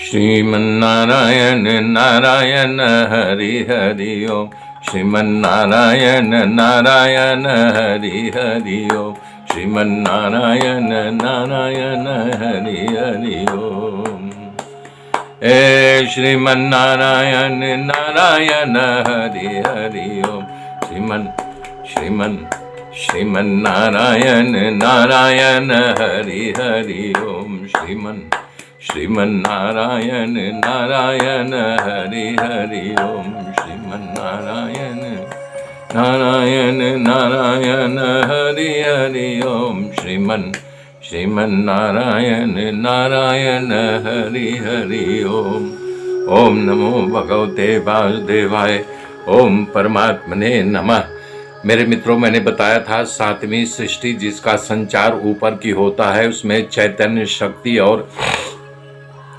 श्रीमन्नारायण नारायण हरि हरि ओम। श्रीमन्नारायण नारायण हरि हरि ओम। श्रीमन्नारायण नारायण हरि हरि ओम। श्रीमन्नारायण नारायण हरि हरि ओम। श्रीमन्नारायण नारायण हरि हरि ओम। श्रीमन्नारायण नारायण हरि हरि ओम। श्रीमन्नारायण नारायण नारायण हरि हरि ओम। श्रीमन्नारायण नारायण हरि हरि ओम। ओम नमो भगवते वासुदेवाय। ओम परमात्मने नमः। मेरे मित्रों, मैंने बताया था सातवीं सृष्टि जिसका संचार ऊपर की होता है, उसमें चैतन्य शक्ति और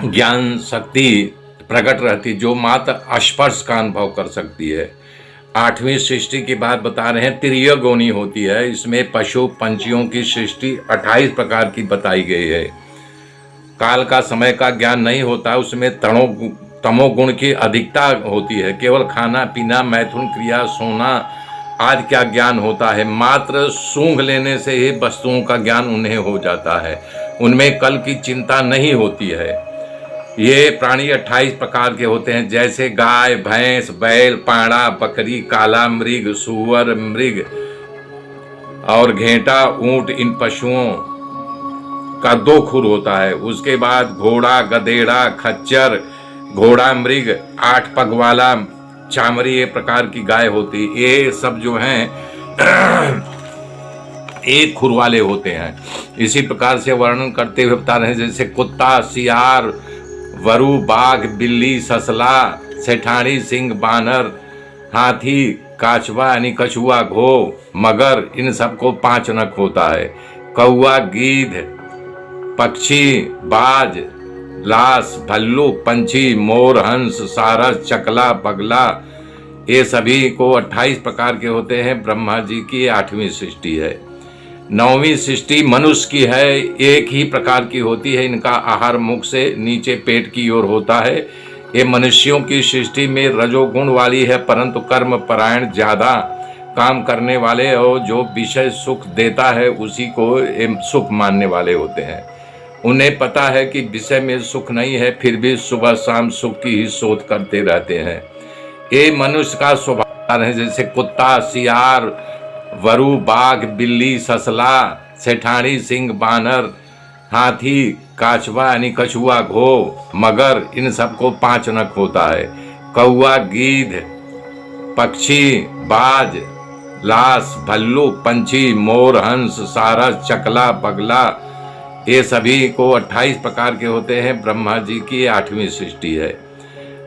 ज्ञान शक्ति प्रकट रहती, जो मात्र स्पर्श का अनुभव कर सकती है। आठवीं सृष्टि की बात बता रहे हैं, त्रियोगुणी होती है। इसमें पशु पंछियों की सृष्टि 28 प्रकार की बताई गई है। काल का समय का ज्ञान नहीं होता, उसमें तमोगुण की अधिकता होती है। केवल खाना पीना, मैथुन क्रिया, सोना आदि का ज्ञान होता है। मात्र सूंघ लेने से ही वस्तुओं का ज्ञान उन्हें हो जाता है। उनमें कल की चिंता नहीं होती है। ये प्राणी 28 प्रकार के होते हैं, जैसे गाय, भैंस, बैल, पाड़ा, बकरी, काला मृग, सुअर, मृग और घेंटा, ऊंट। इन पशुओं का 2 खुर होता है। उसके बाद घोड़ा, गधेड़ा, खच्चर, घोड़ा मृग, 8 पग वाला चामरी, ये प्रकार की गाय होती। ये सब जो हैं एक खुर वाले होते हैं। इसी प्रकार से वर्णन करते हुए बता रहे हैं, जैसे कुत्ता, सियार, वरु, बाघ, बिल्ली, ससला, सेठानी, सिंह, बानर, हाथी, काचवा यानी कछुआ, घो, मगर, इन सबको 5 नख होता है। कौआ, गीध, पक्षी, बाज, लाश, भल्लू, पंछी, मोर, हंस, सारस, चकला, बगला, ये सभी को 28 प्रकार के होते हैं। ब्रह्मा जी की 8वीं सृष्टि है। 9वीं सृष्टि मनुष्य की है, एक ही प्रकार की होती है। इनका आहार मुख से नीचे पेट की ओर होता है। ये मनुष्यों की सृष्टि में रजोगुण वाली है, परंतु कर्म परायण, ज्यादा काम करने वाले और जो विषय सुख देता है उसी को सुख मानने वाले होते हैं। उन्हें पता है कि विषय में सुख नहीं है, फिर भी सुबह शाम सुख की ही शोध करते रहते हैं। ये मनुष्य का स्वभाव है, जैसे कुत्ता, सियार, वरु, बाघ, बिल्ली, ससला, सेठानी, सिंह, बानर, हाथी, काचवा यानी कछुआ, घो, मगर, इन सबको 5 नख होता है। कौआ, गीध, पक्षी, बाज, लाश, भल्लू, पंछी, मोर, हंस, सारस, चकला, बगला, ये सभी को 28 प्रकार के होते हैं। ब्रह्मा जी की 8वीं सृष्टि है।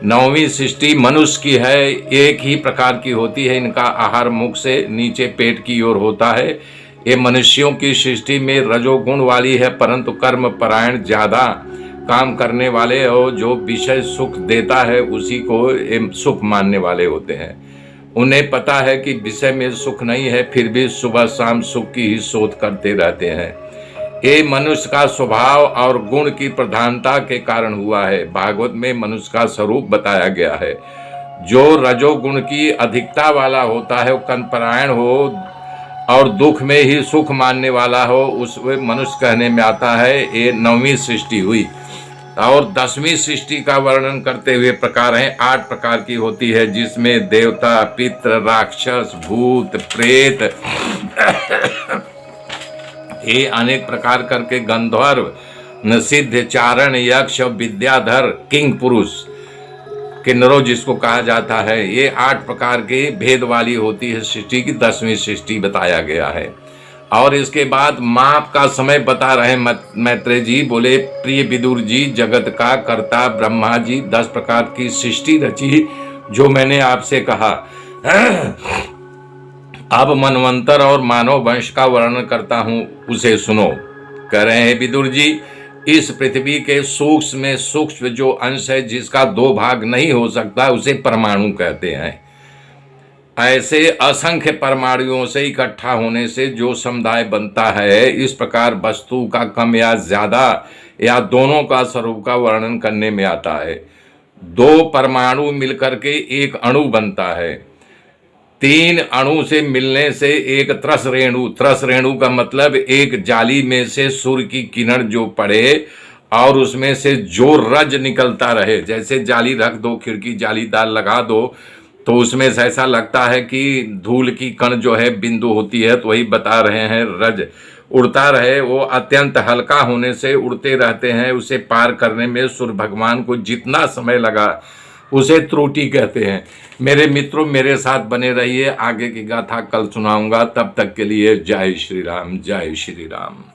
9वीं सृष्टि मनुष्य की है, एक ही प्रकार की होती है। इनका आहार मुख से नीचे पेट की ओर होता है। ये मनुष्यों की सृष्टि में रजोगुण वाली है, परंतु कर्म परायण, ज्यादा काम करने वाले और जो विषय सुख देता है उसी को सुख मानने वाले होते हैं। उन्हें पता है कि विषय में सुख नहीं है, फिर भी सुबह शाम सुख की ही शोध करते रहते हैं। ये मनुष्य का स्वभाव और गुण की प्रधानता के कारण हुआ है। भागवत में मनुष्य का स्वरूप बताया गया है। जो रजोगुण की अधिकता वाला होता है, वो कर्मपरायण हो और दुख में ही सुख मानने वाला हो, उस मनुष्य कहने में आता है। ये 9वीं सृष्टि हुई। और 10वीं सृष्टि का वर्णन करते हुए प्रकार है, 8 प्रकार की होती है, जिसमें देवता, पितृ, राक्षस, भूत, प्रेत, ये अनेक प्रकार करके गंधर्व, सिद्ध, चारण, यक्ष, विद्याधर, किंग पुरुष, किन्नरों जिसको कहा जाता है, ये 8 प्रकार के भेद वाली होती है। सृष्टि की 10वीं सृष्टि बताया गया है। और इसके बाद माप का समय बता रहे मैत्रेय जी। बोले, प्रिय विदुर जी, जगत का कर्ता ब्रह्मा जी 10 प्रकार की सृष्टि रची, जो मैंने आपसे कहा। अब मनवंतर और मानव वंश का वर्णन करता हूँ, उसे सुनो। कह रहे हैं विदुर जी, इस पृथ्वी के सूक्ष्म में सूक्ष्म जो अंश है, जिसका 2 भाग नहीं हो सकता, उसे परमाणु कहते हैं। ऐसे असंख्य परमाणुओं से इकट्ठा होने से जो समुदाय बनता है, इस प्रकार वस्तु का कम या ज्यादा या दोनों का स्वरूप का वर्णन करने में आता है। दो परमाणु मिलकर के एक अणु बनता है। तीन अणु से मिलने से एक त्रस रेणु का मतलब एक जाली में से सूर्य की किरण जो पड़े और उसमें से जो रज निकलता रहे, जैसे जाली रख दो, खिड़की जालीदार लगा दो तो उसमें से ऐसा लगता है कि धूल की कण जो है बिंदु होती है, तो वही बता रहे हैं रज उड़ता रहे। वो अत्यंत हल्का होने से उड़ते रहते हैं। उसे पार करने में सूर्य भगवान को जितना समय लगा उसे त्रुटि कहते हैं। मेरे मित्रों, मेरे साथ बने रहिए, आगे की गाथा कल सुनाऊंगा। तब तक के लिए जय श्री राम, जय श्री राम।